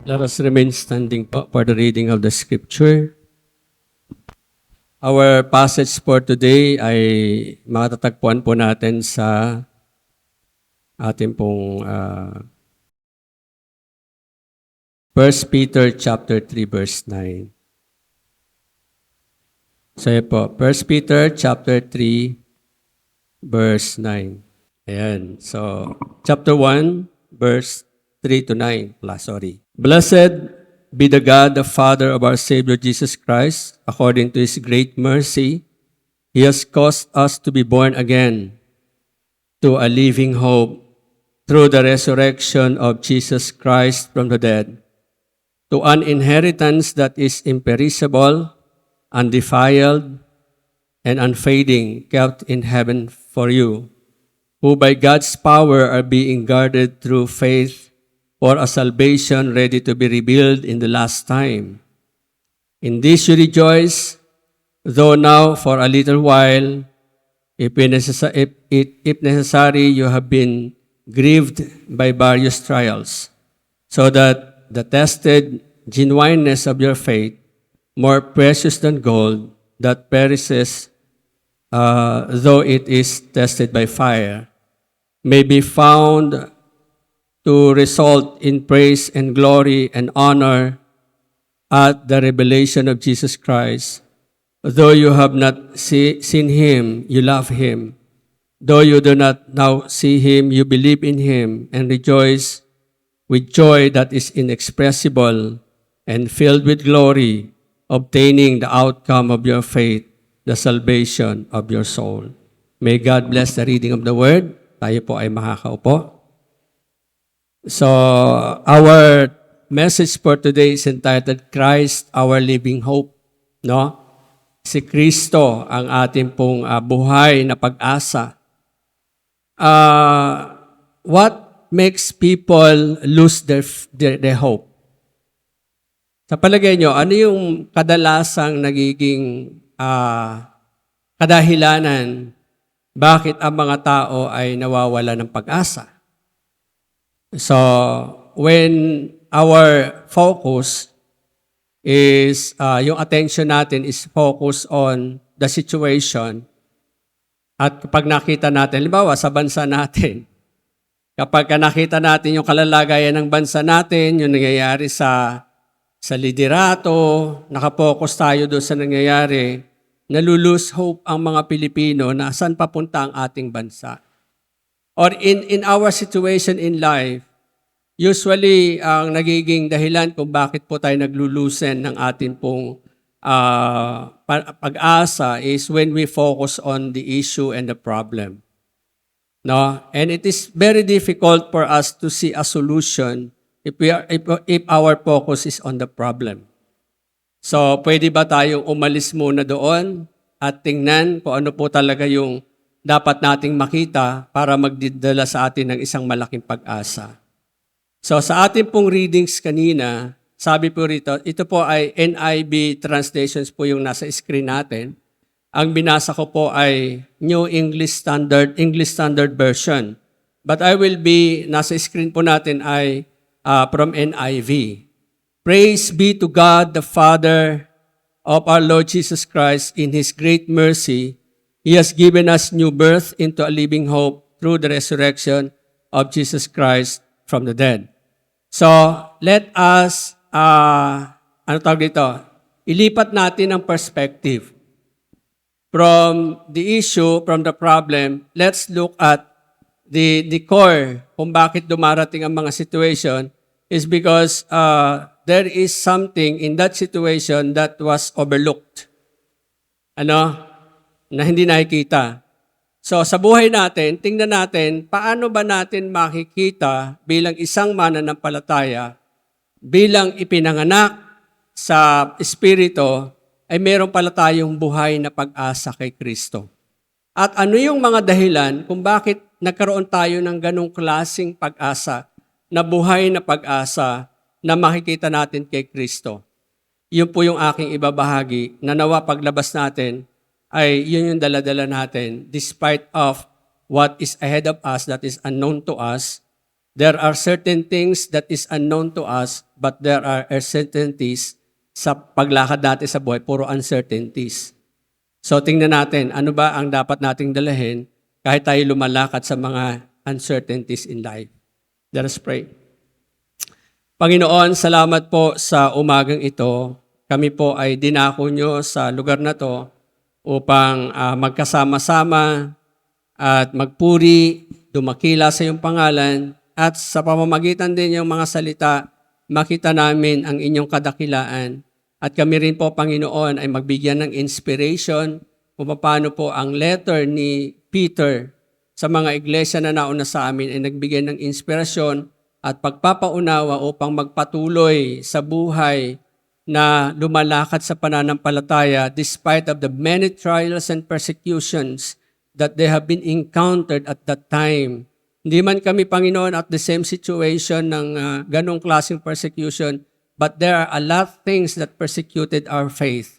Let us remain standing po for the reading of the scripture. Our passage for today ay matatagpuan po natin sa ating pong 1 Peter chapter 3 verse 9. So yan po, 1 Peter chapter 3 verse 9. Ayan. So, chapter 1 verse 3 to 9. Blessed be the God, the Father of our Savior Jesus Christ. According to His great mercy, He has caused us to be born again to a living hope through the resurrection of Jesus Christ from the dead, to an inheritance that is imperishable, undefiled, and unfading, kept in heaven for you, who by God's power are being guarded through faith for a salvation ready to be revealed in the last time. In this you rejoice, though now for a little while, if necessary, you have been grieved by various trials, so that the tested genuineness of your faith, more precious than gold, that perishes though it is tested by fire, may be found to result in praise and glory and honor at the revelation of Jesus Christ. Though you have not seen Him, you love Him. Though you do not now see Him, you believe in Him and rejoice with joy that is inexpressible and filled with glory, obtaining the outcome of your faith, the salvation of your soul. May God bless the reading of the Word. Tayo po ay makakaupo. So, our message for today is entitled, Christ, Our Living Hope. No? Si Kristo ang ating pong buhay na pag-asa. What makes people lose their hope? Sa palagay nyo, ano yung kadalasang nagiging kadahilanan bakit ang mga tao ay nawawala ng pag-asa? So, when our focus is, yung attention natin is focused on the situation, at kapag nakita natin, halimbawa sa bansa natin, kapag nakita natin yung kalalagayan ng bansa natin, yung nangyayari sa liderato, nakapokus tayo doon sa nangyayari, nalulose hope ang mga Pilipino na saan papunta ang ating bansa. Or in our situation in life, usually ang nagiging dahilan kung bakit po tayo naglulusen ng ating pong pag-asa is when we focus on the issue and the problem. No? And it is very difficult for us to see a solution if our focus is on the problem. So, pwede ba tayong umalis muna doon at tingnan kung ano po talaga yung dapat nating makita para magdidala sa atin ng isang malaking pag-asa. So, sa ating pong readings kanina, sabi po rito, ito po ay NIV translations po yung nasa screen natin. Ang binasa ko po ay New English Standard Version. But I will be, nasa screen po natin ay from NIV. Praise be to God, the Father of our Lord Jesus Christ. In His great mercy, He has given us new birth into a living hope through the resurrection of Jesus Christ from the dead. So, let us, ilipat natin ang perspective. From the issue, from the problem, let's look at the core kung bakit dumarating ang mga situation is because there is something in that situation that was overlooked. Na hindi nakikita. So sa buhay natin, tingnan natin, paano ba natin makikita bilang isang mananampalataya, bilang ipinanganak sa Espiritu, ay meron pala tayong buhay na pag-asa kay Kristo. At ano yung mga dahilan kung bakit nagkaroon tayo ng ganong klaseng pag-asa, na buhay na pag-asa na makikita natin kay Kristo? Yun po yung aking ibabahagi na nawa paglabas natin, ay yun yung dala-dala natin despite of what is ahead of us that is unknown to us, There are certain things that is unknown to us, but there are uncertainties sa paglakad natin sa buhay, puro uncertainties. So tingnan natin, ano ba ang dapat nating dalahin kahit tayo lumalakad sa mga uncertainties in life. Let us pray. Panginoon, salamat po sa umagang ito. Kami po ay dinako nyo sa lugar na to upang magkasama-sama at magpuri, dumakila sa iyong pangalan, at sa pamamagitan din ng mga salita, makita namin ang inyong kadakilaan. At kami rin po, Panginoon, ay magbigyan ng inspiration kung paano po ang letter ni Peter sa mga iglesia na nauna sa amin ay nagbigay ng inspirasyon at pagpapaunawa upang magpatuloy sa buhay na lumalakad sa pananampalataya despite of the many trials and persecutions that they have been encountered at that time. Hindi man kami, Panginoon, at the same situation ng ganong klaseng persecution, but there are a lot of things that persecuted our faith.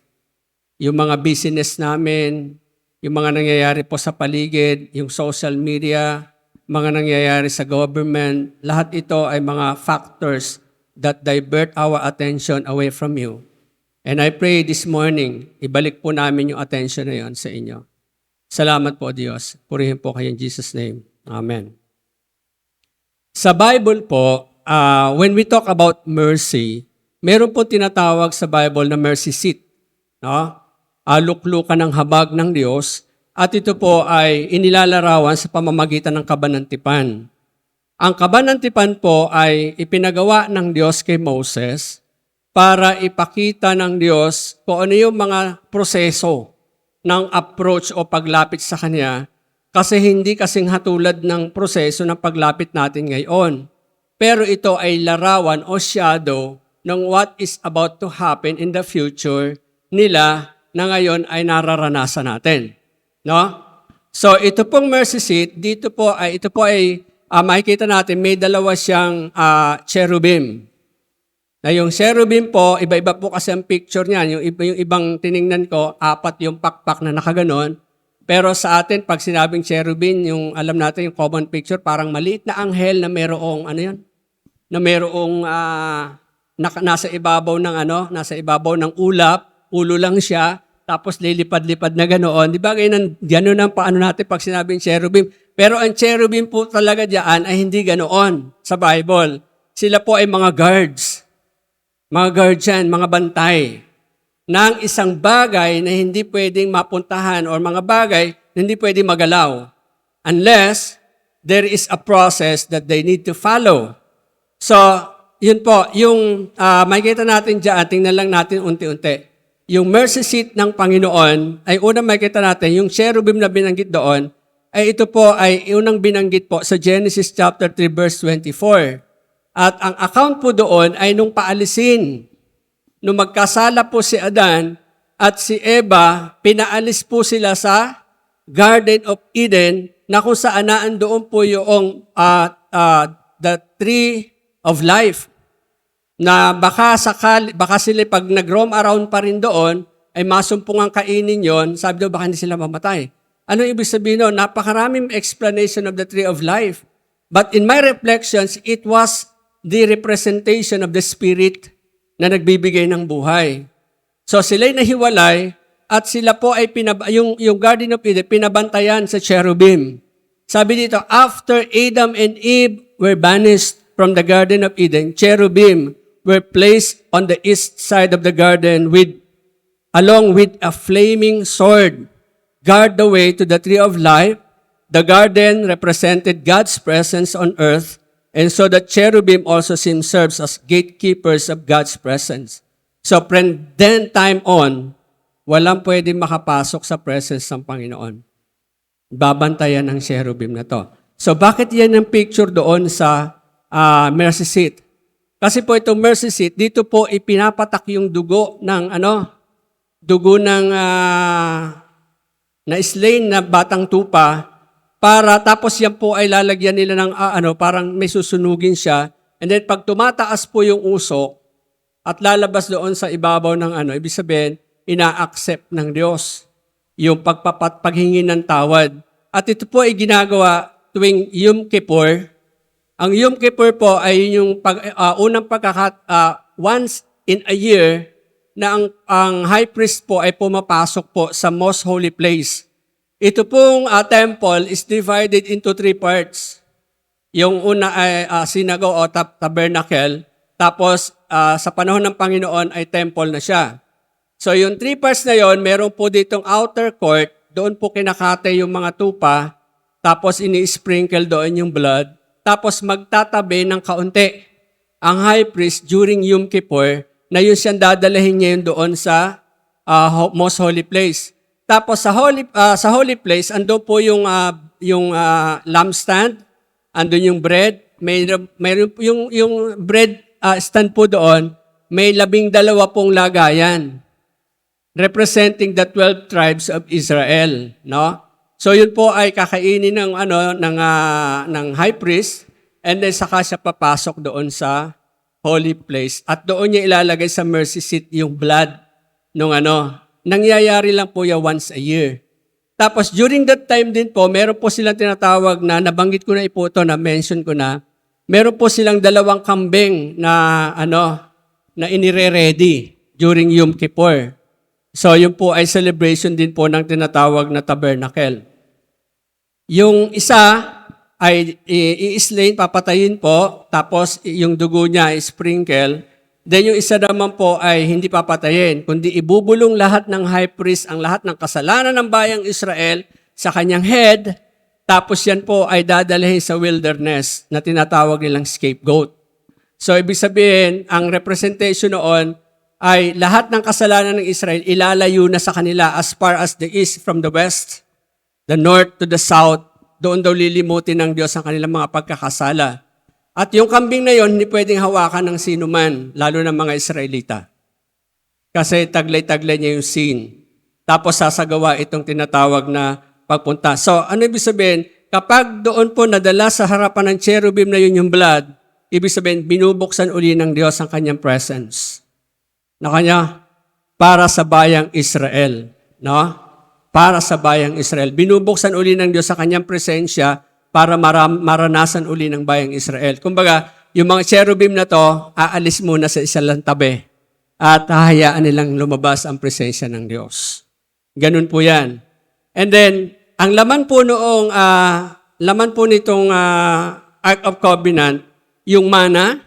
Yung mga business namin, yung mga nangyayari po sa paligid, yung social media, mga nangyayari sa government, lahat ito ay mga factors that divert our attention away from you. And I pray this morning, ibalik po namin yung attention na yon sa inyo. Salamat po, Diyos. Purihin po kayo in Jesus' name. Amen. Sa Bible po, when we talk about mercy, meron po tinatawag sa Bible na mercy seat. No? Luklukan ng habag ng Diyos. At ito po ay inilalarawan sa pamamagitan ng kabanantipan. Ang kabanantipan po ay ipinagawa ng Diyos kay Moses para ipakita ng Diyos kung ano yung mga proseso ng approach o paglapit sa Kanya, kasi hindi kasing hatulad ng proseso ng paglapit natin ngayon. Pero ito ay larawan o shadow ng what is about to happen in the future nila na ngayon ay nararanasan natin. No? So ito pong mercy seat, ito po ay makikita natin may dalawa siyang cherubim. Na yung cherubim po, iba-iba po kasi ang picture niyan. Yung ibang tiningnan ko, 4 yung pakpak na nakaganon. Pero sa atin, pag sinabing cherubim, yung alam natin yung common picture, parang maliit na anghel na mayroong, na mayroong nasa ibabaw ng ulap, ulo lang siya, tapos lilipad-lipad na ganoon. Di ba ganoon ang paano natin pag sinabing cherubim? Pero ang cherubim po talaga diyan ay hindi ganoon sa Bible. Sila po ay mga guards, mga guardian, mga bantay ng isang bagay na hindi pwedeng mapuntahan or mga bagay na hindi pwedeng magalaw unless there is a process that they need to follow. So, yun po, yung makikita natin dyan, tingnan lang natin unti-unti. Yung mercy seat ng Panginoon ay unang makikita natin, yung cherubim na binanggit doon, ay ito po ay unang binanggit po sa Genesis chapter 3 verse 24. At ang account po doon ay nung paalisin. Nung magkasala po si Adan at si Eva, pinaalis po sila sa Garden of Eden na kung saan doon po yung the tree of life. Na baka sila pag nag-roam around pa rin doon, ay masumpungang kainin yon, sabi daw baka hindi sila mamatay. Ano ibig sabihin nun? Napakaraming explanation of the tree of life. But in my reflections, it was the representation of the Spirit na nagbibigay ng buhay. So sila'y nahiwalay at sila po ay yung Garden of Eden, pinabantayan sa cherubim. Sabi dito, after Adam and Eve were banished from the Garden of Eden, cherubim were placed on the east side of the garden along with a flaming sword, guard the way to the tree of life. The garden represented God's presence on earth, and so the cherubim also serves as gatekeepers of God's presence. So from then time on, walang pwedeng makapasok sa presence ng Panginoon. Babantayan ng cherubim na to. So bakit yan ang picture doon sa mercy seat? Kasi po itong mercy seat, dito po ipinapatak yung dugo ng na slain na batang tupa para tapos yan po ay lalagyan nila ng parang may susunugin siya. And then pag tumataas po yung usok at lalabas doon sa ibabaw ng ibig sabihin, ina-accept ng Diyos yung paghingi ng tawad. At ito po ay ginagawa tuwing Yom Kippur Ang Yom Kippur po ay yung unang once in a year na ang high priest po ay pumapasok po sa most holy place. Ito pong temple is divided into 3 parts. Yung una ay synagogue o tabernacle, tapos sa panahon ng Panginoon ay temple na siya. So yung 3 parts na yon, meron po ditong outer court, doon po kinakate yung mga tupa, tapos ini-sprinkle doon yung blood, tapos magtatabi ng kaunti ang high priest during Yom Kippur, na yun siyang dadalahin niya yun doon sa most holy place. Tapos sa holy place, ando po yung lampstand, andun yung bread, mayroon yung bread stand po doon, may 12 pong lagayan representing the 12 tribes of Israel, no? So yun po ay kakainin ng high priest, and then saka siya papasok doon sa holy place at doon niya ilalagay sa mercy seat yung blood nung nangyayari lang po yan once a year. Tapos during that time din po, meron po silang tinatawag na, nabanggit ko na po ito, na-mention ko na, meron po silang 2 kambing na na inire-ready during Yom Kippur. So yun po ay celebration din po ng tinatawag na tabernacle. Yung isa ay i-slain, papatayin po, tapos yung dugo niya ay sprinkle. Then yung isa naman po ay hindi papatayin, kundi ibubulong lahat ng high priest ang lahat ng kasalanan ng bayang Israel sa kanyang head, tapos yan po ay dadalhin sa wilderness na tinatawag nilang scapegoat. So ibig sabihin, ang representation noon ay lahat ng kasalanan ng Israel ilalayo na sa kanila as far as the east from the west, the north to the south. Doon daw lilimutin ng Diyos ang kanilang mga pagkakasala. At yung kambing na yon, hindi pwedeng hawakan ng sino man, lalo ng mga Israelita. Kasi taglay-taglay niya yung sin. Tapos sasagawa itong tinatawag na pagpunta. So, ano ibig sabihin? Kapag doon po nadala sa harapan ng cherubim na yun yung blood, ibig sabihin, binubuksan uli ng Diyos ang kanyang presence na kanya para sa bayang Israel. No? Para sa bayang Israel. Binubuksan uli ng Diyos sa kanyang presensya para maranasan uli ng bayang Israel. Kumbaga, yung mga cherubim na to, aalis muna sa isang tabi at hahayaan nilang lumabas ang presensya ng Diyos. Ganun po yan. And then, ang laman po nitong Ark of Covenant, yung mana,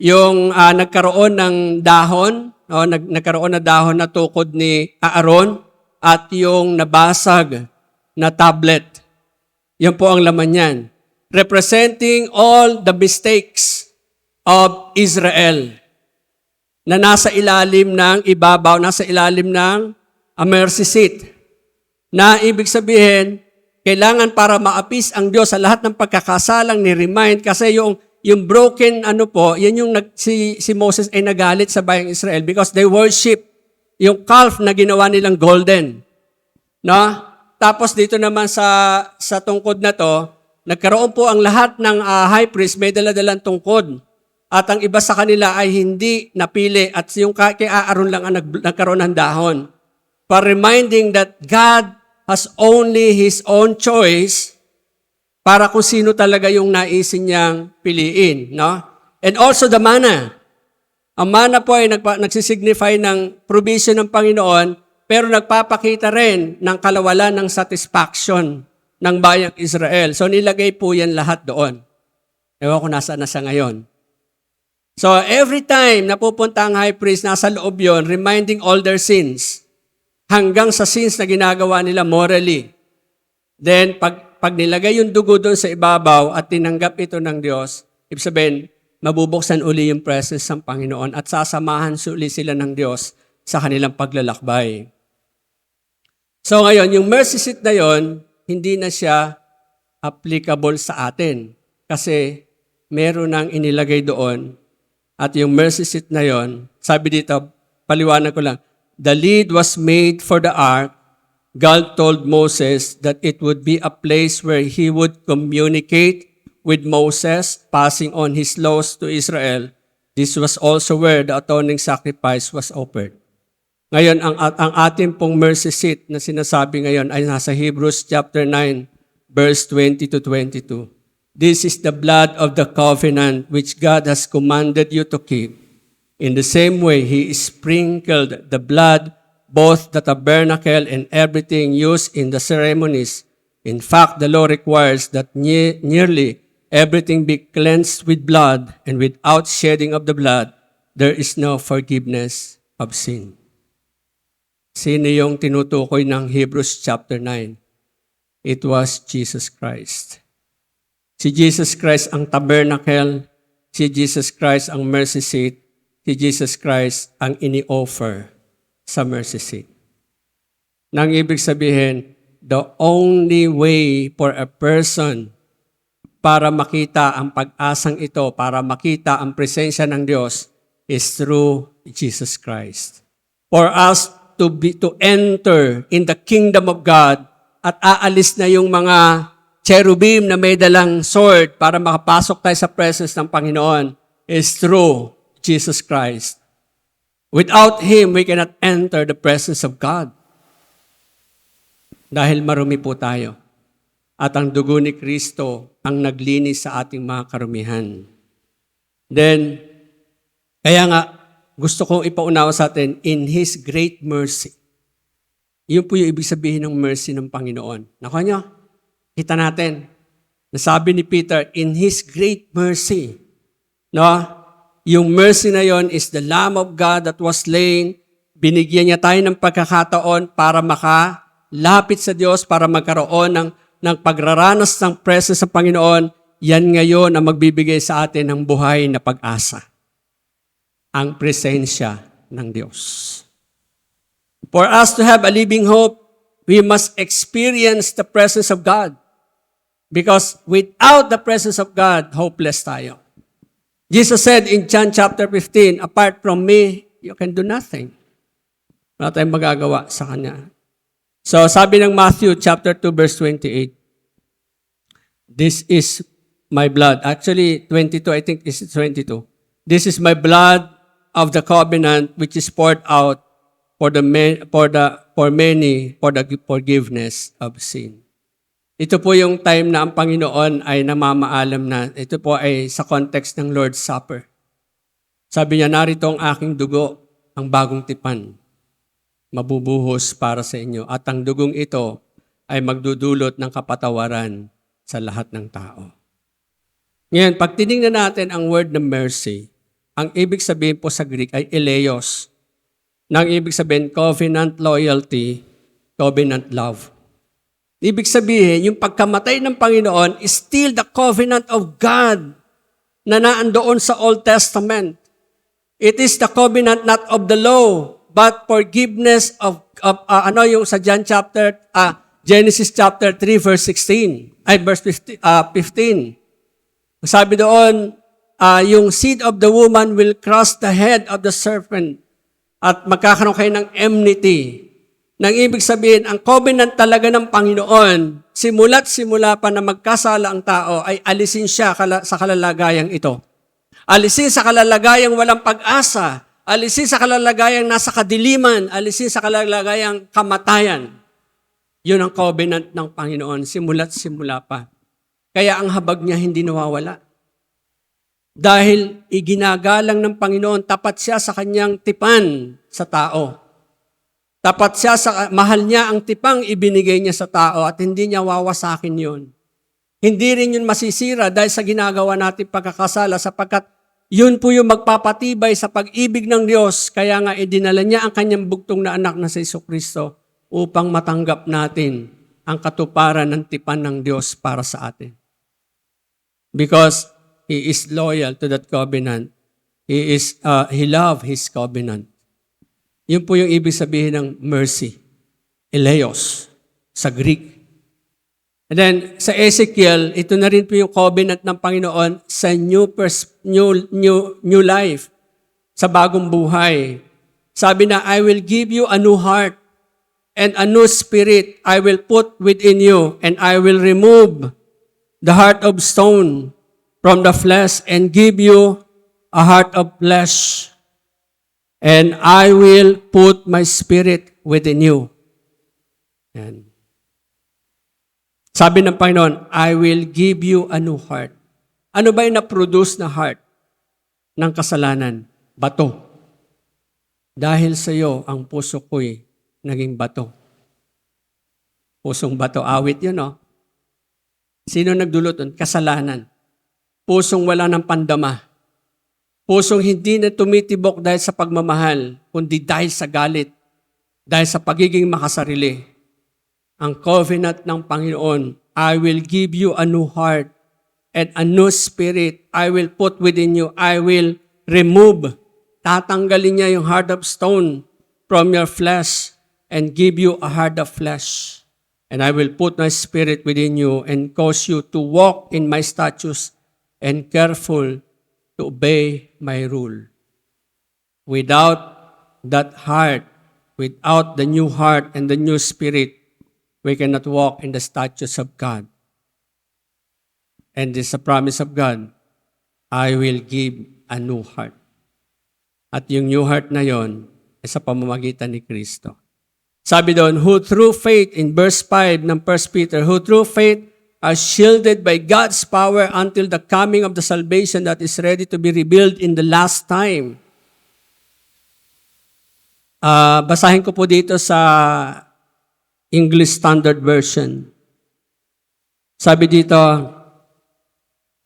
yung nagkaroon ng dahon, nagkaroon na dahon na tukod ni Aaron, at yung nabasag na tablet. Yan po ang laman yan. Representing all the mistakes of Israel na nasa ilalim ng ibabaw, nasa ilalim ng mercy seat. Na ibig sabihin, kailangan para maapis ang Diyos sa lahat ng pagkakasalang ni-remind, kasi yung broken yan yung si Moses ay nagalit sa bayang Israel because they worship yung calf na ginawa nilang golden. No? Tapos dito naman sa tungkod na to, nagkaroon po ang lahat ng high priest, may daladalang tungkod. At ang iba sa kanila ay hindi napili at yung kay Aaron lang ang nagkaroon ng dahon. For reminding that God has only His own choice para kung sino talaga yung naisin niyang piliin. No? And also the manna. Ang mana po ay nagsisignify ng provision ng Panginoon, pero nagpapakita rin ng kalawalan ng satisfaction ng bayang Israel. So nilagay po yan lahat doon. Ewan ko nasaan na sa ngayon. So every time na pupunta ang high priest, nasa loob yon, reminding all their sins, hanggang sa sins na ginagawa nila morally. Then pag nilagay yung dugo doon sa ibabaw at tinanggap ito ng Diyos, ibig sabihin, mabubuksan uli yung presence ng Panginoon at sasamahan uli sila ng Diyos sa kanilang paglalakbay. So ngayon, yung mercy seat na yon, hindi na siya applicable sa atin kasi meron nang inilagay doon at yung mercy seat na yon, sabi dito, paliwanag ko lang, the lead was made for the ark. God told Moses that it would be a place where he would communicate with Moses, passing on his laws to Israel. This was also where the atoning sacrifice was offered. Ngayon, ang ating pong mercy seat na sinasabi ngayon ay nasa Hebrews chapter 9, verse 20 to 22. This is the blood of the covenant which God has commanded you to keep. In the same way, He sprinkled the blood, both the tabernacle and everything used in the ceremonies. In fact, the law requires that nearly everything be cleansed with blood, and without shedding of the blood, there is no forgiveness of sin. Sino yung tinutukoy ng Hebrews chapter 9? It was Jesus Christ. Si Jesus Christ ang tabernacle, si Jesus Christ ang mercy seat, si Jesus Christ ang ini-offer sa mercy seat. Nang ibig sabihin, the only way for a person para makita ang pag-asang ito, para makita ang presensya ng Diyos, is through Jesus Christ. For us to enter in the kingdom of God at aalis na yung mga cherubim na may dalang sword para makapasok tayo sa presence ng Panginoon is through Jesus Christ. Without Him, we cannot enter the presence of God. Dahil marumi po tayo. At ang dugo ni Kristo ang naglinis sa ating mga karumihan. Then, kaya nga, gusto kong ipaunawa sa atin, in His great mercy. Yun po yung ibig sabihin ng mercy ng Panginoon. Nakuha nyo? Kita natin. Nasabi ni Peter, in His great mercy. No? Yung mercy na yon is the Lamb of God that was slain. Binigyan niya tayo ng pagkakataon para makalapit sa Diyos, para magkaroon ng pagraranas ng presence sa Panginoon. Yan ngayon ang magbibigay sa atin ng buhay na pag-asa. Ang presensya ng Diyos. For us to have a living hope, we must experience the presence of God. Because without the presence of God, hopeless tayo. Jesus said in John chapter 15, apart from me, you can do nothing. Wala tayong magagawa sa Kanya. So sabi ng Matthew chapter 2 verse 28, this is my blood. Actually, 22, I think this is 22. This is my blood of the covenant which is poured out for many for the forgiveness of sin. Ito po yung time na ang Panginoon ay namamaalam na. Ito po ay sa context ng Lord's Supper. Sabi niya, narito ang aking dugo, ang bagong tipan, mabubuhos para sa inyo. At ang dugong ito ay magdudulot ng kapatawaran sa lahat ng tao. Ngayon, pag tinignan natin ang word ng mercy, ang ibig sabihin po sa Greek ay eleos. Nang ibig sabihin, covenant loyalty, covenant love. Ibig sabihin, yung pagkamatay ng Panginoon is still the covenant of God na naandoon sa Old Testament. It is the covenant not of the law, but forgiveness of yung sa Genesis chapter 3 verse 16, verse 15. Sabi doon, yung seed of the woman will crush the head of the serpent at magkakaroon kayo ng enmity. Nang ibig sabihin, ang covenant talaga ng Panginoon, simula pa na magkasala ang tao, ay alisin siya sa kalalagayang ito. Alisin sa kalalagayang walang pag-asa. Alisin sa kalalagayang nasa kadiliman. Alisin sa kalalagayang kamatayan. Yun ang covenant ng Panginoon, simula pa. Kaya ang habag niya hindi nawawala. Dahil iginagalang ng Panginoon, tapat siya sa kanyang tipan sa tao. Tapat siya mahal niya ang tipang ibinigay niya sa tao at hindi niya wawasakin yun. Hindi rin yun masisira dahil sa ginagawa natin pagkakasala sapagkat yun po yung magpapatibay sa pag-ibig ng Diyos. Kaya nga idinala niya ang kanyang bugtong na anak na si Jesucristo upang matanggap natin ang katuparan ng tipan ng Diyos para sa atin. Because He is loyal to that covenant. He loved His covenant. Yun po yung ibig sabihin ng mercy. Eleos, sa Greek. And then, sa Ezekiel, ito na rin po yung covenant ng Panginoon sa new life, sa bagong buhay. Sabi na, I will give you a new heart and a new spirit I will put within you, and I will remove the heart of stone from the flesh and give you a heart of flesh. And I will put my spirit within you. Yan. Sabi ng Panginoon, I will give you a new heart. Ano ba yung na-produce na heart ng kasalanan? Bato. Dahil sa iyo, ang puso ko'y naging bato. Pusong bato. Awit yun, no? Sino nagdulot nun? Kasalanan. Pusong wala ng pandama. Pusong hindi na tumitibok dahil sa pagmamahal, kundi dahil sa galit, dahil sa pagiging makasarili. Ang covenant ng Panginoon, I will give you a new heart and a new spirit I will put within you. I will remove. Tatanggalin niya yung heart of stone from your flesh and give you a heart of flesh. And I will put my spirit within you and cause you to walk in my statutes and careful to obey my rule. Without that heart, without the new heart and the new spirit, we cannot walk in the statutes of God. And this is a promise of God, I will give a new heart. At yung new heart na yon ay sa pamamagitan ni Kristo. Sabi doon, who through faith, in verse 5 ng 1 Peter, who through faith are shielded by God's power until the coming of the salvation that is ready to be revealed in the last time. Basahin ko po dito sa English Standard Version. Sabi dito,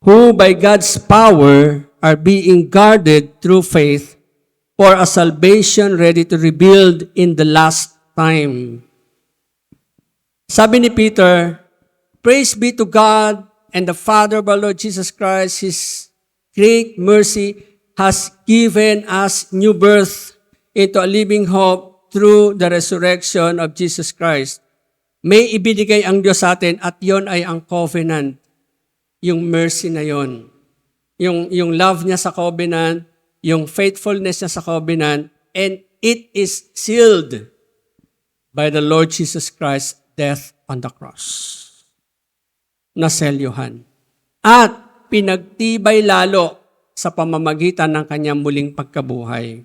who by God's power are being guarded through faith for a salvation ready to be revealed in the last time. Sabi ni Peter, praise be to God and the Father of our Lord Jesus Christ. His great mercy has given us new birth into a living hope through the resurrection of Jesus Christ. May ibinigay ang Diyos sa atin at yon ay ang covenant. Yung mercy na yon. Yung love niya sa covenant, yung faithfulness niya sa covenant, and it is sealed by the Lord Jesus Christ's death on the cross. Naselyuhan. At pinagtibay lalo sa pamamagitan ng kanyang muling pagkabuhay.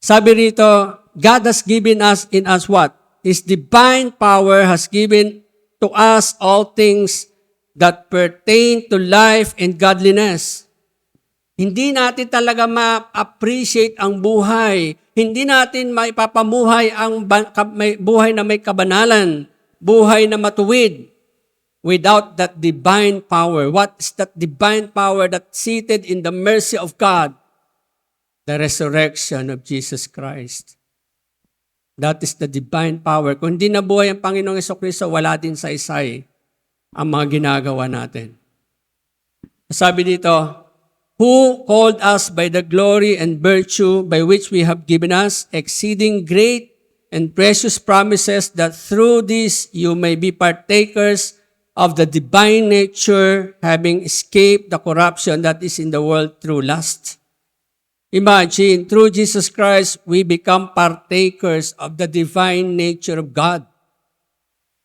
Sabi rito, God has given us in us what? His divine power has given to us all things that pertain to life and godliness. Hindi natin talaga ma-appreciate ang buhay. Hindi natin maipapamuhay ang buhay na may kabanalan, buhay na matuwid, without that divine power. What is that divine power that's seated in the mercy of God? The resurrection of Jesus Christ. That is the divine power. Kung hindi nabuhay ang Panginoong Jesucristo, wala din sa isay ang mga ginagawa natin. Sabi dito, who called us by the glory and virtue by which we have given us exceeding great and precious promises, that through this you may be partakers of the divine nature, having escaped the corruption that is in the world through lust. Imagine, through Jesus Christ, we become partakers of the divine nature of God.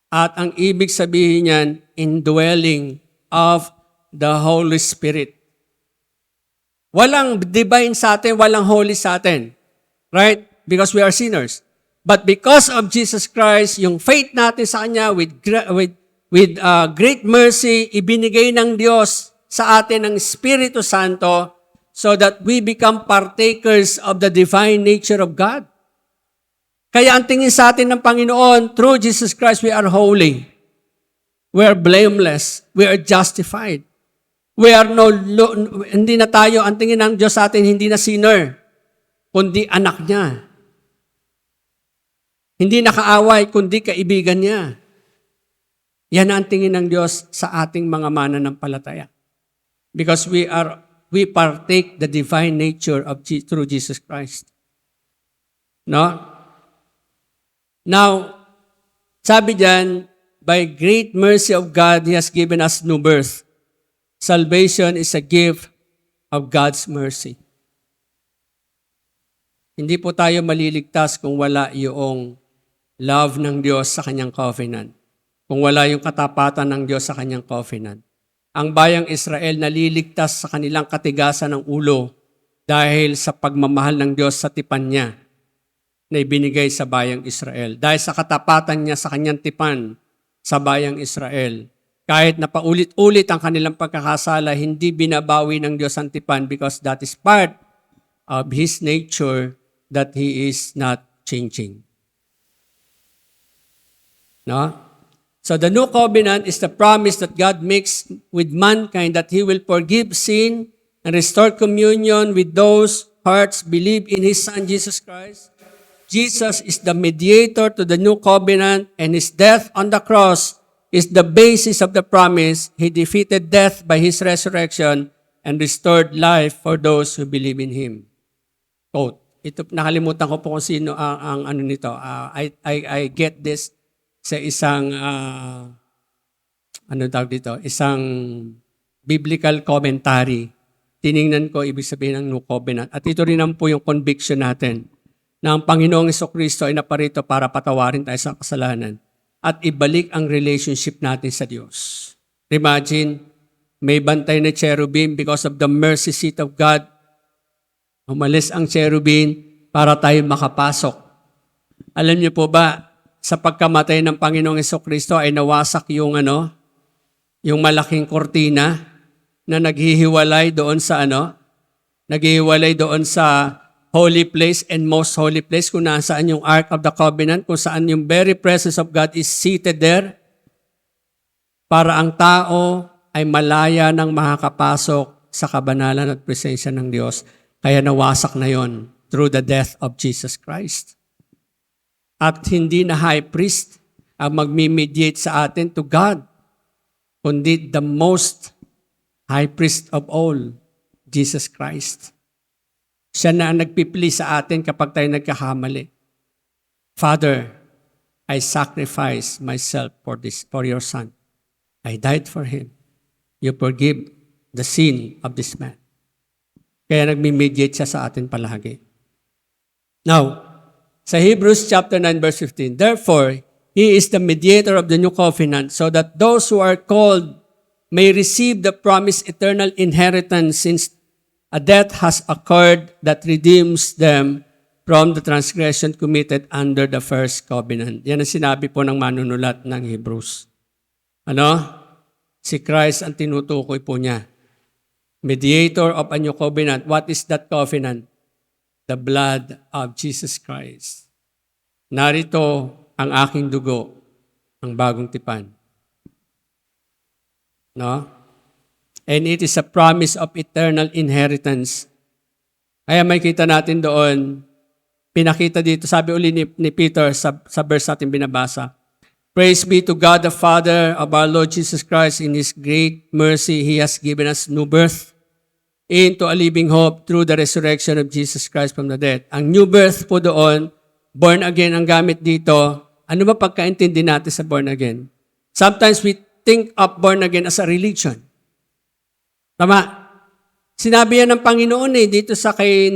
At ang ibig sabihin niyan, indwelling of the Holy Spirit. Walang divine sa atin, walang holy sa atin. Right? Because we are sinners. But because of Jesus Christ, yung faith natin sa Kanya with great mercy, ibinigay ng Diyos sa atin ng Espiritu Santo so that we become partakers of the divine nature of God. Kaya ang tingin sa atin ng Panginoon, through Jesus Christ, we are holy. We are blameless. We are justified. We are hindi na tayo, ang tingin ng Diyos sa atin, hindi na sinner, kundi anak niya. Hindi nakaaway, kundi kaibigan niya. Yan ang tingin ng Diyos sa ating mga mananampalataya. Because we partake the divine nature of through Jesus Christ. No? Now, sabi diyan, by great mercy of God, He has given us new birth. Salvation is a gift of God's mercy. Hindi po tayo maliligtas kung wala yung love ng Diyos sa Kanyang covenant. Kung wala yung katapatan ng Diyos sa Kanyang covenant. Ang bayang Israel naliligtas sa kanilang katigasan ng ulo dahil sa pagmamahal ng Diyos sa tipan niya na ibinigay sa bayang Israel. Dahil sa katapatan niya sa Kanyang tipan, sa bayang Israel. Kahit na paulit-ulit ang kanilang pagkakasala, hindi binabawi ng Diyos ang tipan because that is part of His nature that He is not changing. No? So the new covenant is the promise that God makes with mankind that He will forgive sin and restore communion with those hearts believe in His Son, Jesus Christ. Jesus is the mediator to the new covenant, and His death on the cross is the basis of the promise. He defeated death by His resurrection and restored life for those who believe in Him. Quote. Ito, nakalimutan ko po kung sino ang ano nito. I get this sa isang, ano tawag dito, isang biblical commentary. Tiningnan ko, ibig sabihin ng New Covenant. At ito rin naman po yung conviction natin na ang Panginoong Jesucristo ay naparito para patawarin tayo sa kasalanan at ibalik ang relationship natin sa Diyos. Imagine, may bantay na cherubim because of the mercy seat of God. Umalis ang cherubim para tayo makapasok. Alam niyo po ba, sa pagkamatay ng Panginoong Jesucristo ay nawasak yung yung malaking kortina na naghihiwalay doon sa naghihiwalay doon sa holy place and most holy place kung nasaan yung Ark of the Covenant, kung saan yung very presence of God is seated there para ang tao ay malaya nang makakapasok sa kabanalan at presensya ng Diyos. Kaya nawasak na yon through the death of Jesus Christ. At hindi na high priest ang magmi-mediate sa atin to God, kundi the most high priest of all, Jesus Christ. Siya na ang nagpipili sa atin kapag tayo nagkakamali. Father, I sacrifice myself for your son. I died for him. You forgive the sin of this man. Kaya nagmi-mediate siya sa atin palagi. Now, sa Hebrews chapter 9 verse 15, therefore, He is the mediator of the new covenant so that those who are called may receive the promised eternal inheritance since a death has occurred that redeems them from the transgression committed under the first covenant. Yan ang sinabi po ng manunulat ng Hebrews. Si Christ ang tinutukoy po niya. Mediator of a new covenant. What is that covenant? The blood of Jesus Christ. Narito ang aking dugo, ang bagong tipan. No? And it is a promise of eternal inheritance. Kaya may kita natin doon, pinakita dito, sabi uli ni Peter sa verse natin binabasa, praise be to God the Father of our Lord Jesus Christ. In His great mercy, He has given us new birth into a living hope through the resurrection of Jesus Christ from the dead. Ang new birth po doon, born again ang gamit dito. Ano ba pagkaintindi natin sa born again? Sometimes we think of born again as a religion. Tama? Sinabi yan ng Panginoon dito sa kay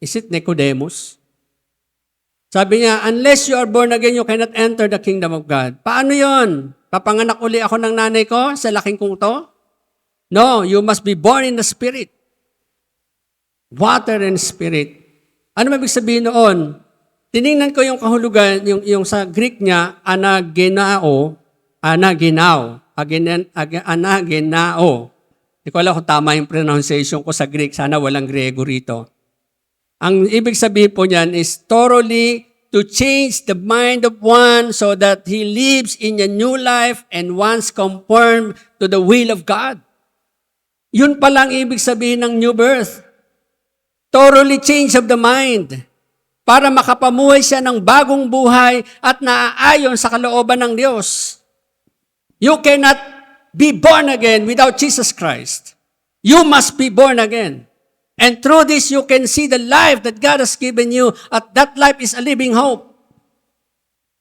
is it Nicodemus? Sabi niya, unless you are born again, you cannot enter the kingdom of God. Paano yon? Papanganak uli ako ng nanay ko sa laking kong to? No, you must be born in the Spirit. Water and Spirit. Ano mabig sabihin noon? Tiningnan ko yung kahulugan, yung sa Greek niya, anagenao. Hindi ko alam kung tama yung pronunciation ko sa Greek. Sana walang Grego rito. Ang ibig sabihin po niyan is thoroughly to change the mind of one so that he lives in a new life and once conformed to the will of God. Yun palang ibig sabihin ng new birth. Thoroughly change of the mind para makapamuhay siya ng bagong buhay at naaayon sa kalooban ng Diyos. You cannot be born again without Jesus Christ. You must be born again. And through this, you can see the life that God has given you at that life is a living hope.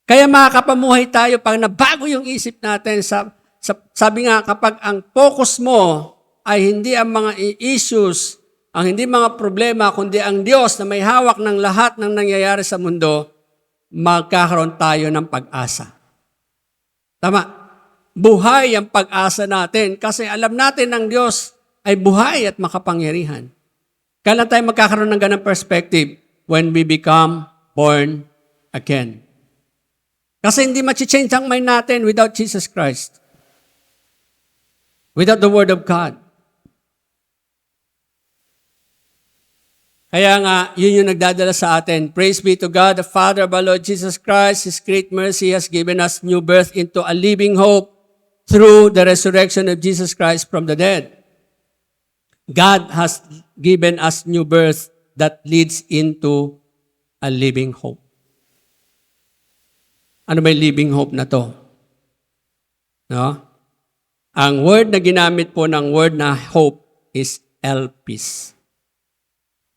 Kaya makakapamuhay tayo pag nabago yung isip natin. Sabi nga, kapag ang focus mo ay hindi ang mga issues, ang hindi mga problema, kundi ang Diyos na may hawak ng lahat ng nangyayari sa mundo, magkakaroon tayo ng pag-asa. Tama. Buhay ang pag-asa natin kasi alam natin ng Diyos ay buhay at makapangyarihan. Kailan tayo magkakaroon ng ganang perspective? When we become born again. Kasi hindi ma-change ang mind natin without Jesus Christ. Without the Word of God. Kaya nga, yun yung nagdadala sa atin. Praise be to God, the Father of our Lord Jesus Christ. His great mercy has given us new birth into a living hope through the resurrection of Jesus Christ from the dead. God has given us new birth that leads into a living hope. Ano ba yung living hope na to? No? Ang word na ginamit po ng word na hope is elpis.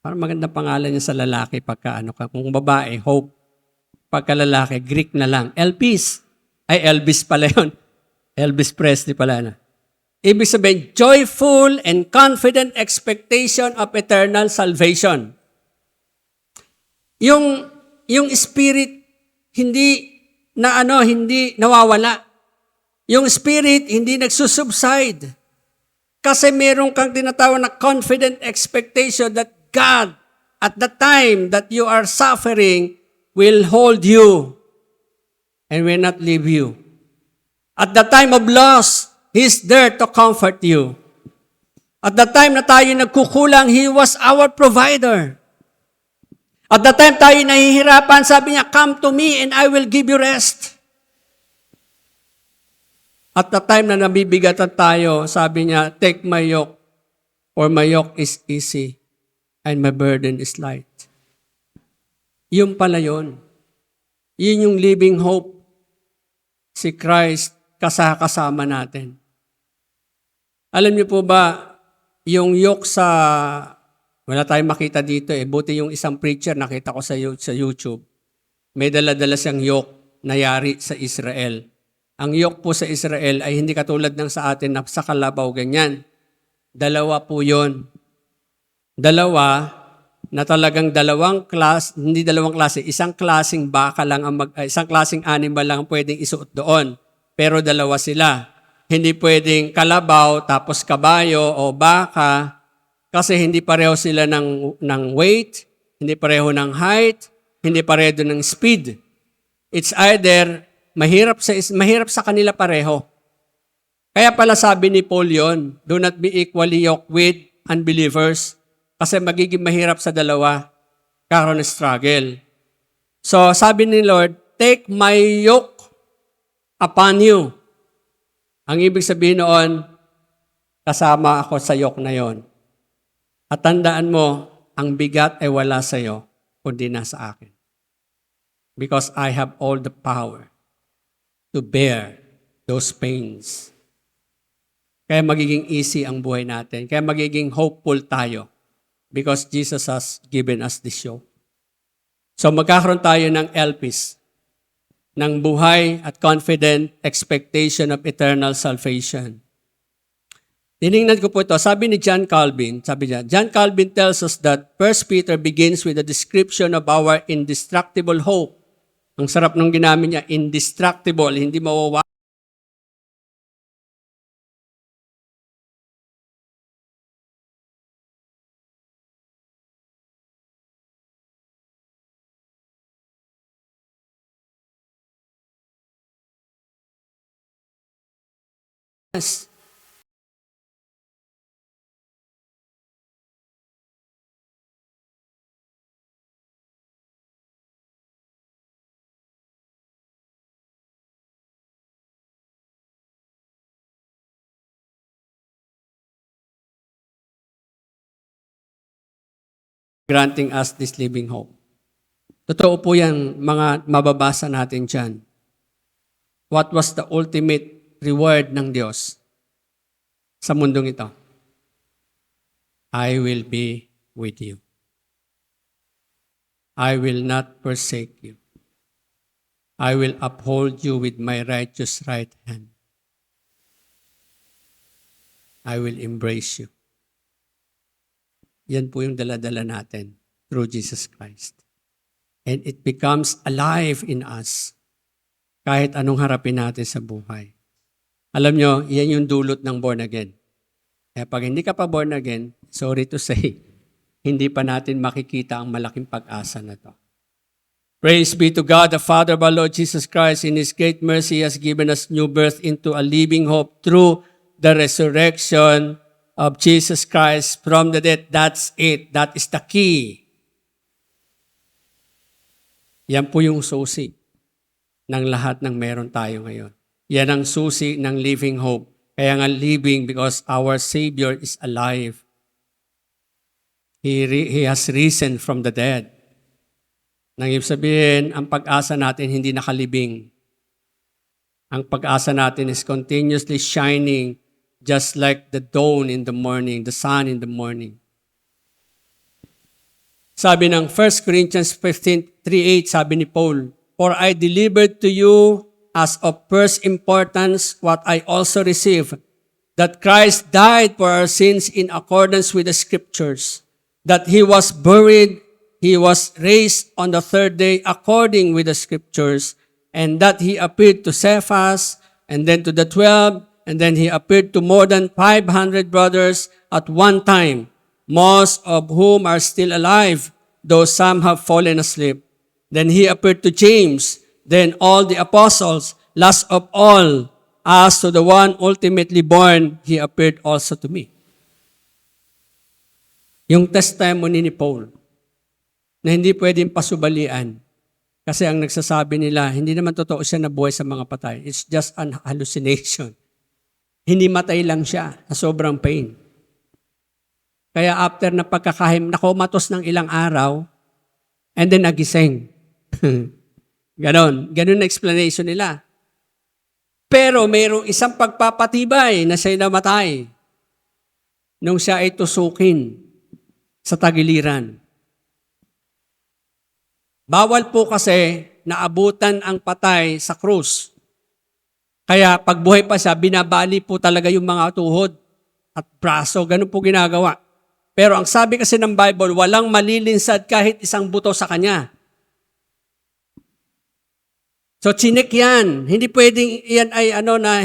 Parang maganda pangalan niya sa lalaki pagka ano ka. Kung babae, hope. Pagka lalaki, Greek na lang. Elpis. Ay, Elvis pala yun. Elvis Presley pala na. Ibig sabihin, joyful and confident expectation of eternal salvation. Yung spirit, hindi nawawala. Yung spirit, hindi nagsusubside. Kasi meron kang tinatawag na confident expectation that God, at the time that you are suffering, will hold you and will not leave you. At the time of loss, He's there to comfort you. At the time na tayo nagkukulang, He was our provider. At the time tayo nahihirapan, sabi niya, come to me and I will give you rest. At the time na nabibigatan tayo, sabi niya, take my yoke, for my yoke is easy and my burden is light. Yun pala yun. Yun yung living hope. Si Christ kasama natin. Alam niyo po ba, yung yoke wala tayong makita dito buti yung isang preacher nakita ko sa YouTube, may dala-dala siyang yoke na yari sa Israel. Ang yoke po sa Israel ay hindi katulad ng sa atin na sa kalabaw ganyan. Dalawa po yun. Dalawa na talagang hindi dalawang klase, isang klaseng baka lang isang klaseng animal lang ang pwedeng isuot doon. Pero dalawa sila. Hindi pwedeng kalabaw tapos kabayo o baka kasi hindi pareho sila ng weight, hindi pareho ng height, hindi pareho ng speed. It's either mahirap sa kanila pareho. Kaya pala sabi ni Paul yun, do not be equally yoked with unbelievers. Kasi magiging mahirap sa dalawa. Karon struggle. So sabi ni Lord, take my yoke upon you. Ang ibig sabihin noon, kasama ako sa yoke na yon. At tandaan mo, ang bigat ay wala sa iyo, kundi nasa akin. Because I have all the power to bear those pains. Kaya magiging easy ang buhay natin. Kaya magiging hopeful tayo. Because Jesus has given us this yoke. So magkakaroon tayo ng elpis, ng buhay at confident expectation of eternal salvation. Tinignan ko po ito. Sabi ni John Calvin, John Calvin tells us that 1 Peter begins with a description of our indestructible hope. Ang sarap nung ginamit niya, indestructible, hindi mawawala. Granting us this living hope. Totoo po yan, mga mababasa natin dyan. What was the ultimate reward ng Diyos sa mundong ito? I will be with you. I will not forsake you. I will uphold you with my righteous right hand. I will embrace you. Yan po yung dala-dala natin through Jesus Christ. And it becomes alive in us kahit anong harapin natin sa buhay. Alam nyo, yan yung dulot ng born again. Kaya pag hindi ka pa born again, sorry to say, hindi pa natin makikita ang malaking pag-asa na to. Praise be to God, the Father of our Lord Jesus Christ. In His great mercy, He has given us new birth into a living hope through the resurrection of Jesus Christ from the dead. That's it. That is the key. Yan po yung susi ng lahat ng meron tayo ngayon. Yan ang susi ng living hope. Kaya nga living because our Savior is alive. He has risen from the dead. Nang ibig sabihin, ang pag-asa natin hindi nakalibing. Ang pag-asa natin is continuously shining just like the dawn in the morning, the sun in the morning. Sabi ng 1 Corinthians 15:3-8, sabi ni Paul, "For I delivered to you as of first importance what I also received, that Christ died for our sins in accordance with the Scriptures, that He was buried, He was raised on the third day according with the Scriptures, and that He appeared to Cephas, and then to the 12, and then He appeared to more than 500 brothers at one time, most of whom are still alive, though some have fallen asleep. Then He appeared to James, then all the apostles. Last of all, as to the one ultimately born, He appeared also to me." Yung testimony ni Paul, na hindi pwedeng pasubalian, kasi ang nagsasabi nila, hindi naman totoo siya na buhay sa mga patay. It's just an hallucination. Hindi matay lang siya sa sobrang pain. Kaya after na pagkakahim, nakomatos ng ilang araw, and then nagising. Ganon na explanation nila. Pero mayroong isang pagpapatibay na siya'y namatay nung siya ay tusukin sa tagiliran. Bawal po kasi naabutan ang patay sa krus. Kaya pagbuhay pa siya, binabali po talaga yung mga tuhod at braso. Ganun po ginagawa. Pero ang sabi kasi ng Bible, walang malilinsad kahit isang buto sa kanya. So chinik yan. Hindi pwedeng yan ay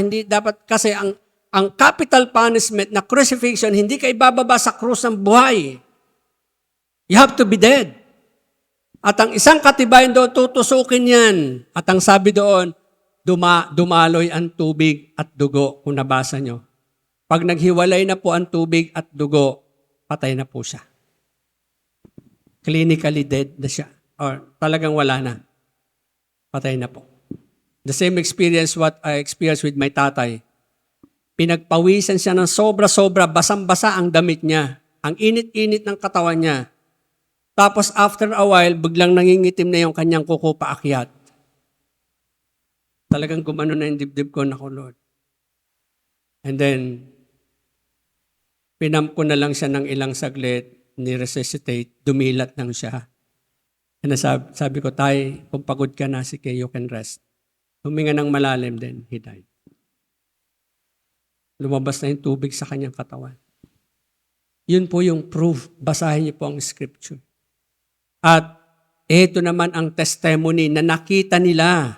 hindi dapat kasi ang capital punishment na crucifixion, hindi ka ibababa sa krus ng buhay. You have to be dead. At ang isang katibayan doon, tutusukin yan. At ang sabi doon, dumaloy ang tubig at dugo, kung nabasa nyo. Pag naghiwalay na po ang tubig at dugo, patay na po siya. Clinically dead na siya. Or talagang wala na. Patay na po. The same experience what I experienced with my tatay. Pinagpawisan siya ng sobra-sobra, basang-basa ang damit niya. Ang init-init ng katawan niya. Tapos after a while, biglang nangingitim na yung kanyang kuko paakyat. Talagang gumano na yung dibdib ko, naku Lord. And then, pinamp ko na lang siya ng ilang saglit, ni-resuscitate, dumilat lang siya. And sabi ko, "Tay, kung pagod ka na, sige, you can rest." Huminga ng malalim, then he died. Lumabas na yung tubig sa kanyang katawan. Yun po yung proof. Basahin niyo po ang scripture. At ito naman ang testimony na nakita nila.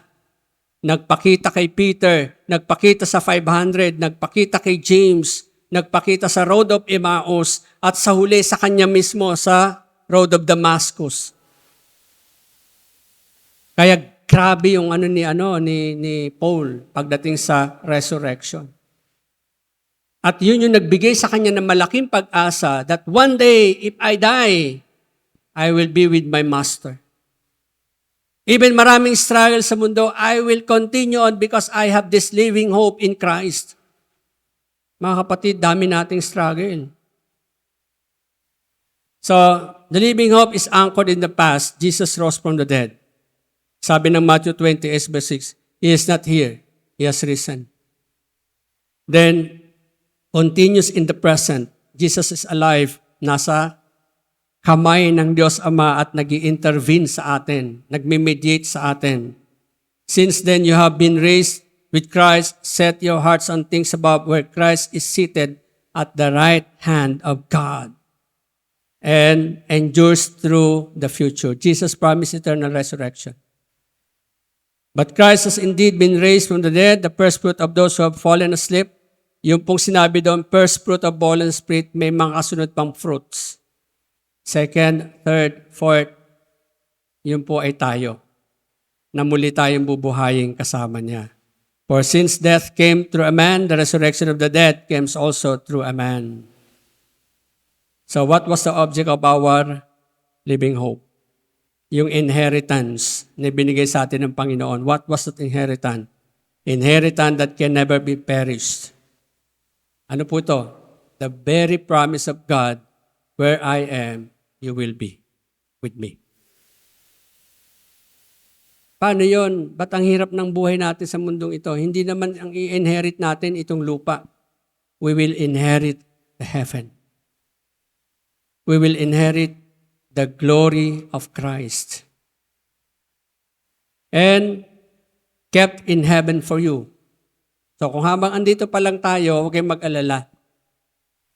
Nagpakita kay Peter, nagpakita sa 500, nagpakita kay James, nagpakita sa Road of Emmaus, at sa huli sa kanya mismo sa Road of Damascus. Kaya grabe yung ni Paul pagdating sa resurrection. At yun yung nagbigay sa kanya ng malaking pag-asa that one day, if I die, I will be with my Master. Even maraming struggle sa mundo, I will continue on because I have this living hope in Christ. Mga kapatid, dami nating struggle. So, the living hope is anchored in the past. Jesus rose from the dead. Sabi ng Matthew 20, verse 6, He is not here. He has risen. Then, continues in the present. Jesus is alive. Nasa kamay ng Diyos Ama at nag-i-intervene sa atin. Nagme-mediate sa atin. Since then, you have been raised with Christ. Set your hearts on things above where Christ is seated at the right hand of God and endures through the future. Jesus promised eternal resurrection. But Christ has indeed been raised from the dead, the first fruit of those who have fallen asleep. Yung pong sinabi doon, first fruit of fallen spirit, may mga kasunod pang fruits. Second, third, fourth, yun po ay tayo. na muli tayong bubuhayin kasama niya. For since death came through a man, the resurrection of the dead came also through a man. So what was the object of our living hope? Yung inheritance na binigay sa atin ng Panginoon. What was that inheritance? Inheritance that can never be perished. Ano po ito? The very promise of God, where I am, you will be with me. Paano yun? Ba't ang hirap ng buhay natin sa mundong ito? Hindi naman ang i-inherit natin itong lupa. We will inherit the heaven. We will inherit the glory of Christ. And kept in heaven for you. So kung habang andito pa lang tayo, huwag kayong mag-alala.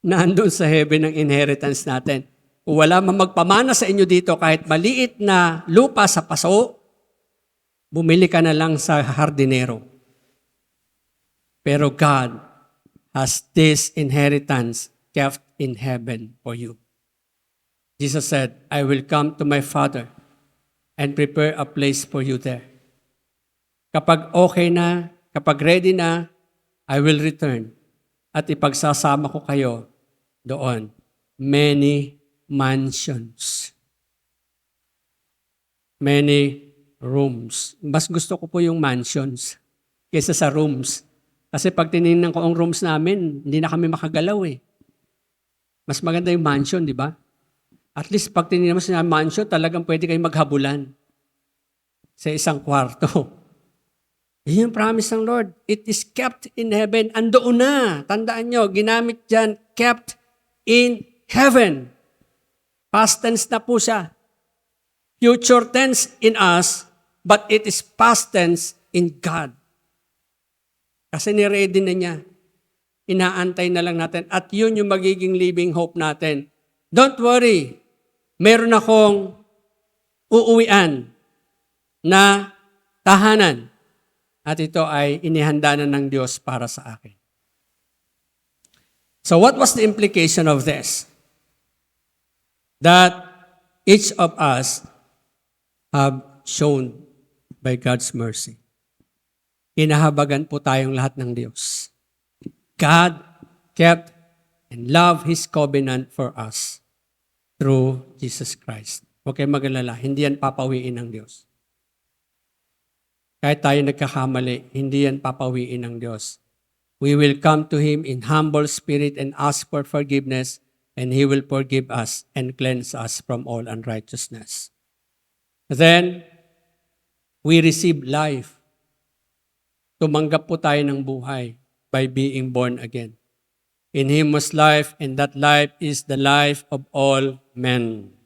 Nandun sa heaven ang inheritance natin. Kung wala man magpamana sa inyo dito, kahit maliit na lupa sa paso, bumili ka na lang sa hardinero. Pero God has this inheritance kept in heaven for you. Jesus said, I will come to my Father and prepare a place for you there. Kapag okay na, kapag ready na, I will return at ipagsasama ko kayo doon. Many mansions. Many rooms. Mas gusto ko po yung mansions kaysa sa rooms. Kasi pag tinignan ko ang rooms namin, hindi na kami makagalaw eh. Mas maganda yung mansion, di ba? At least pag tinignan mo sa mansion, talagang pwede kayong maghabulan sa isang kwarto. Yun yung promise ng Lord. It is kept in heaven. Andoon na. Tandaan nyo, ginamit dyan, kept in heaven. Past tense na po siya. Future tense in us, but it is past tense in God. Kasi ni-ready na niya. Inaantay na lang natin. At yun yung magiging living hope natin. Don't worry. Meron akong uuwian na tahanan. At ito ay inihanda na ng Diyos para sa akin. So what was the implication of this? That each of us have shown by God's mercy. Inahabagan po tayong lahat ng Diyos. God kept and loved His covenant for us through Jesus Christ. Huwag kayong mag-alala, hindi yan papawiin ng Diyos. Kahit tayo nagkakamali, hindi yan papawiin ng Diyos. We will come to Him in humble spirit and ask for forgiveness, and He will forgive us and cleanse us from all unrighteousness. Then, we receive life. Tumanggap po tayo ng buhay by being born again. In Him was life, and that life is the life of all men.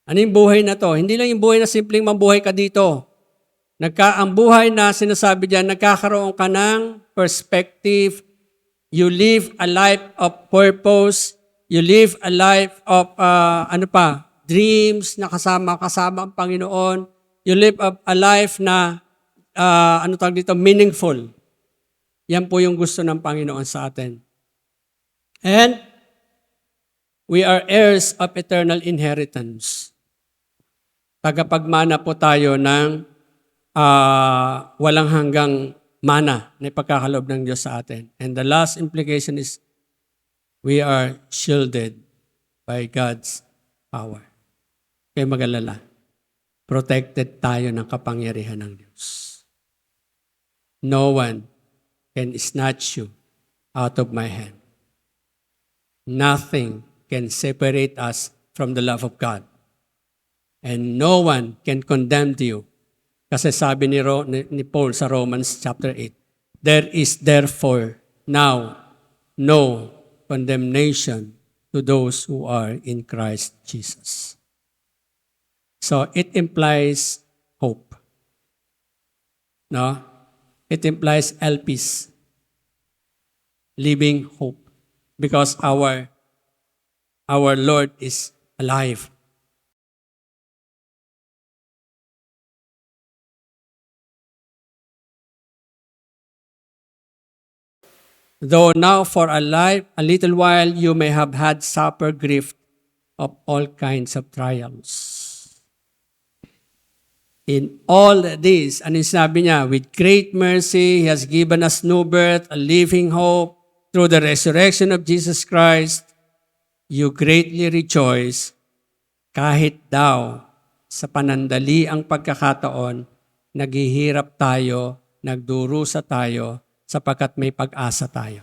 Ano yung buhay na to? Hindi lang yung buhay na simpleng mabuhay ka dito. Ang buhay na sinasabi diyan, nagkakaroon ka ng perspective. You live a life of purpose. You live a life of, dreams na kasama ang Panginoon. You live a life na, meaningful. Yan po yung gusto ng Panginoon sa atin. And we are heirs of eternal inheritance. Tagapagmana po tayo ng walang hanggang mana na ipagkakalob ng Diyos sa atin. And the last implication is we are shielded by God's power. Kaya mag-alala. Protected tayo ng kapangyarihan ng Diyos. No one can snatch you out of my hand. Nothing can separate us from the love of God. And no one can condemn you. Kasi sabi ni Paul sa Romans chapter 8, there is therefore now no condemnation to those who are in Christ Jesus. So it implies hope. No? It implies LPs, living hope. Because our Lord is alive. Though now for a little while you may have had suffer grief of all kinds of trials. In all this, ano yung sinabi niya? With great mercy, He has given us new birth, a living hope, through the resurrection of Jesus Christ, you greatly rejoice, kahit daw sa panandali ang pagkakataon, naghihirap tayo, nagdurusa tayo, sapagkat may pag-asa tayo.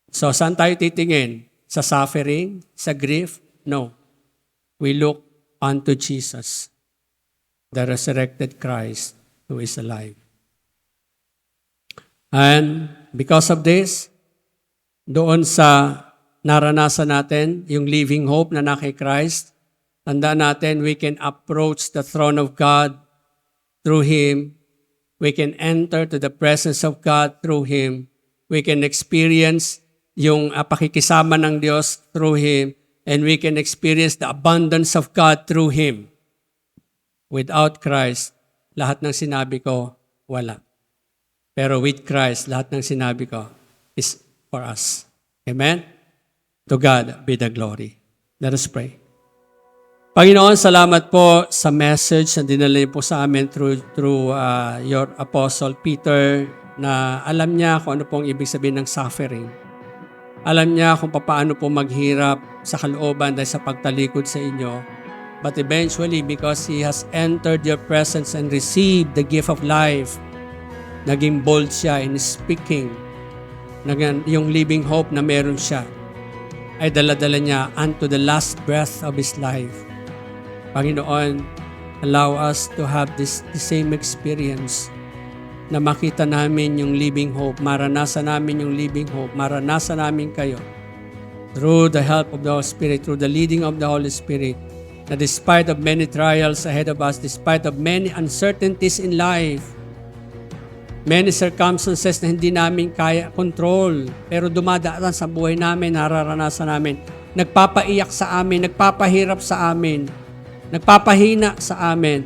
So, saan tayo titingin? Sa suffering? Sa grief? No. We look unto Jesus, the resurrected Christ who is alive. And because of this, doon sa naranasan natin, yung living hope na na kay Christ, tandaan natin, we can approach the throne of God through Him. We can enter to the presence of God through Him. We can experience yung pakikisama ng Diyos through Him. And we can experience the abundance of God through Him. Without Christ, lahat ng sinabi ko, wala. Pero with Christ, lahat ng sinabi ko is for us. Amen? To God be the glory. Let us pray. Panginoon, salamat po sa message na dinala niyo po sa amin through your Apostle Peter na alam niya kung ano pong ibig sabihin ng suffering. Alam niya kung paano po maghirap sa kalooban dahil sa pagtalikod sa inyo. But eventually, because He has entered your presence and received the gift of life, naging bold siya in speaking. Yung living hope na meron siya ay dala-dala niya unto the last breath of His life. Panginoon, allow us to have the same experience na makita namin yung living hope, maranasan namin yung living hope, maranasan namin kayo through the help of the Holy Spirit, through the leading of the Holy Spirit, na despite of many trials ahead of us, despite of many uncertainties in life, many circumstances na hindi namin kaya control, pero dumadaan sa buhay namin, nararanasan namin, nagpapaiyak sa amin, nagpapahirap sa amin, nagpapahina sa amin.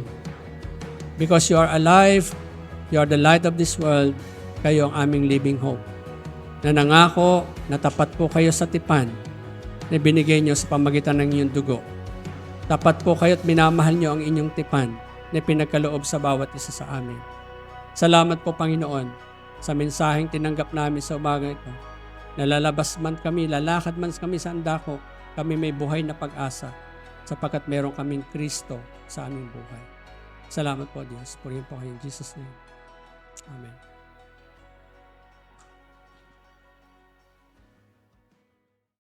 Because you are alive, you are the light of this world, kayo ang aming living hope. Na nangako, natapat po kayo sa tipan na binigay niyo sa pamagitan ng inyong dugo. Tapat po kayo at minamahal niyo ang inyong tipan na pinagkaloob sa bawat isa sa amin. Salamat po, Panginoon, sa mensaheng tinanggap namin sa umaga ito. Nalalabas man kami, lalakad man kami sa andako, kami may buhay na pag-asa sapagkat meron kaming Kristo sa aming buhay. Salamat po, Diyos. Purihin po kayo in Jesus' name. Amen.